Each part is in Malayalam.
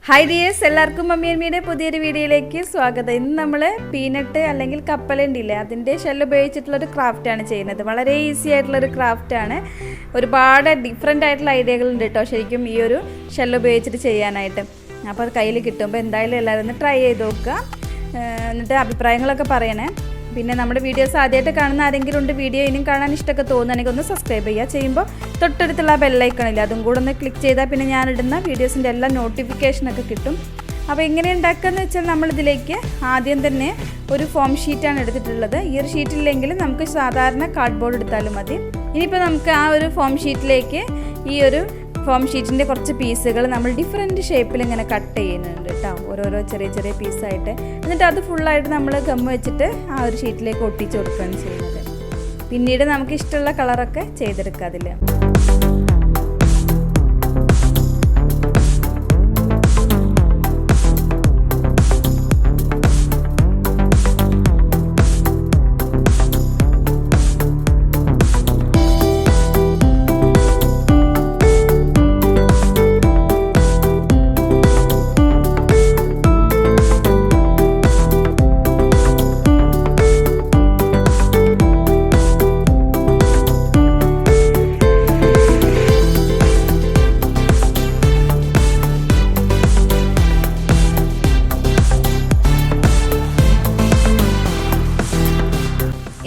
ഹായ് ഡിയേഴ്സ്, എല്ലാവർക്കും മമ്മി അമ്മയുടെ പുതിയൊരു വീഡിയോയിലേക്ക് സ്വാഗതം. ഇന്ന് നമ്മൾ പീനട്ട് അല്ലെങ്കിൽ കപ്പലണ്ടില്ലേ അതിൻ്റെ ഷെല്ല് ഉപയോഗിച്ചിട്ടുള്ളൊരു ക്രാഫ്റ്റാണ് ചെയ്യുന്നത്. വളരെ ഈസി ആയിട്ടുള്ളൊരു ക്രാഫ്റ്റാണ്. ഒരുപാട് ഡിഫറെൻ്റ് ആയിട്ടുള്ള ഐഡിയകളുണ്ട് കേട്ടോ ശരിക്കും ഈ ഒരു ഷെല്ല് ഉപയോഗിച്ചിട്ട് ചെയ്യാനായിട്ട്. അപ്പോൾ അത് കയ്യിൽ കിട്ടുമ്പോൾ എന്തായാലും എല്ലാവരും ഒന്ന് ട്രൈ ചെയ്ത് നോക്കുക, എന്നിട്ട് അഭിപ്രായങ്ങളൊക്കെ പറയണേ. പിന്നെ നമ്മുടെ വീഡിയോസ് ആദ്യമായിട്ട് കാണുന്ന ആരെങ്കിലും ഉണ്ട്, വീഡിയോ ഇനിയും കാണാൻ ഇഷ്ടമൊക്കെ തോന്നുകയാണെങ്കിൽ ഒന്ന് സബ്സ്ക്രൈബ് ചെയ്യുക. ചെയ്യുമ്പോൾ തൊട്ടടുത്തുള്ള ബെല്ലൈക്കണില്ല അതും കൂടെ ഒന്ന് ക്ലിക്ക് ചെയ്താൽ പിന്നെ ഞാനിടുന്ന വീഡിയോസിൻ്റെ എല്ലാ നോട്ടിഫിക്കേഷനൊക്കെ കിട്ടും. അപ്പോൾ എങ്ങനെ ഉണ്ടാക്കുകയെന്ന് വെച്ചാൽ നമ്മളിതിലേക്ക് ആദ്യം തന്നെ ഒരു ഫോം ഷീറ്റാണ് എടുത്തിട്ടുള്ളത്. ഈ ഒരു ഷീറ്റില്ലെങ്കിൽ നമുക്ക് സാധാരണ കാർഡ്ബോർഡ് എടുത്താലും മതി. ഇനിയിപ്പോൾ നമുക്ക് ആ ഒരു ഫോം ഷീറ്റിലേക്ക് ഈ ഒരു ഫോം ഷീറ്റിൻ്റെ കുറച്ച് പീസുകൾ നമ്മൾ ഡിഫറെൻറ്റ് ഷേപ്പിൽ ഇങ്ങനെ കട്ട് ചെയ്യുന്നുണ്ട് കേട്ടോ, ഓരോരോ ചെറിയ ചെറിയ പീസായിട്ട്. എന്നിട്ട് അത് ഫുള്ളായിട്ട് നമ്മൾ ഗമ്മ് വെച്ചിട്ട് ആ ഒരു ഷീറ്റിലേക്ക് ഒട്ടിച്ച് കൊടുക്കുകയാണ് ചെയ്യുന്നത്. പിന്നീട് നമുക്ക് ഇഷ്ടമുള്ള കളറൊക്കെ ചെയ്തെടുക്കുക അതിൽ.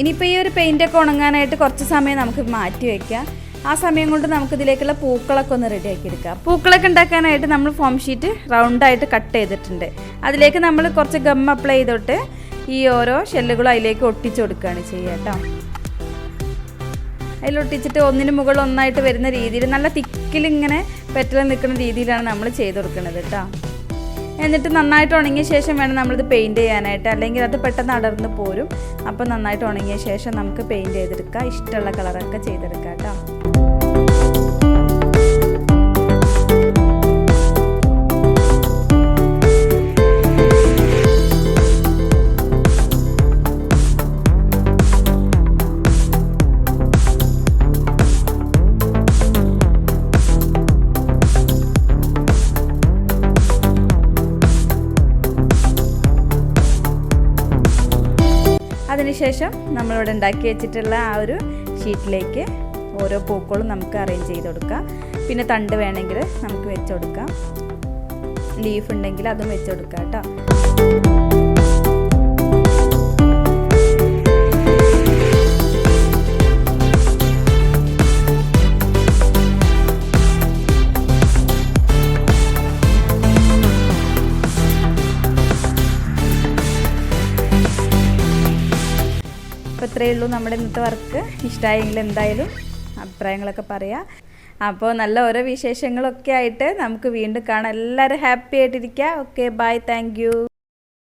ഇനിയിപ്പോൾ ഈ ഒരു പെയിൻറ്റൊക്കെ ഉണങ്ങാനായിട്ട് കുറച്ച് സമയം നമുക്ക് മാറ്റി വയ്ക്കാം. ആ സമയം കൊണ്ട് നമുക്കിതിലേക്കുള്ള പൂക്കളൊക്കെ ഒന്ന് റെഡിയാക്കി എടുക്കാം. പൂക്കളൊക്കെ ഉണ്ടാക്കാനായിട്ട് നമ്മൾ ഫോം ഷീറ്റ് റൗണ്ടായിട്ട് കട്ട് ചെയ്തിട്ടുണ്ട്. അതിലേക്ക് നമ്മൾ കുറച്ച് ഗം അപ്ലൈ ചെയ്തിട്ട് ഈ ഓരോ ഷെല്ലുകളും അതിലേക്ക് ഒട്ടിച്ച് കൊടുക്കുകയാണ് ചെയ്യുക കേട്ടോ. അതിലൊട്ടിച്ചിട്ട് ഒന്നിന് മുകളിൽ ഒന്നായിട്ട് വരുന്ന രീതിയിൽ നല്ല തിക്കിലിങ്ങനെ പെറ്റൽ നിൽക്കുന്ന രീതിയിലാണ് നമ്മൾ ചെയ്ത് കൊടുക്കുന്നത് കേട്ടോ. എന്നിട്ട് നന്നായിട്ട് ഉണങ്ങിയ ശേഷം വേണം നമ്മളിത് പെയിൻറ്റ് ചെയ്യാനായിട്ട്, അല്ലെങ്കിൽ അത് പെട്ടെന്ന് അടർന്ന് പോരും. അപ്പോൾ നന്നായിട്ട് ഉണങ്ങിയ ശേഷം നമുക്ക് പെയിൻറ്റ് ചെയ്തെടുക്കാം, ഇഷ്ടമുള്ള കളറൊക്കെ ചെയ്തെടുക്കാം കേട്ടോ. അതിനുശേഷം നമ്മളിവിടെ ഉണ്ടാക്കി വെച്ചിട്ടുള്ള ആ ഒരു ഷീറ്റിലേക്ക് ഓരോ പൂക്കളും നമുക്ക് അറേഞ്ച് ചെയ്ത് കൊടുക്കാം. പിന്നെ തണ്ട് വേണമെങ്കിൽ നമുക്ക് വെച്ച് കൊടുക്കാം, ലീഫ് ഉണ്ടെങ്കിൽ അതും വെച്ച് കൊടുക്കാം കേട്ടോ. അപ്പോൾ ഇത്രയേ ഉള്ളൂ നമ്മുടെ ഇന്നത്തെ വർക്ക്. ഇഷ്ടമായെങ്കിൽ എന്തായാലും അഭിപ്രായങ്ങളൊക്കെ പറയാം. അപ്പോൾ നല്ല ഓരോ വിശേഷങ്ങളൊക്കെ ആയിട്ട് നമുക്ക് വീണ്ടും കാണാം. എല്ലാവരും ഹാപ്പി ആയിട്ടിരിക്കുക. Okay, bye, thank U.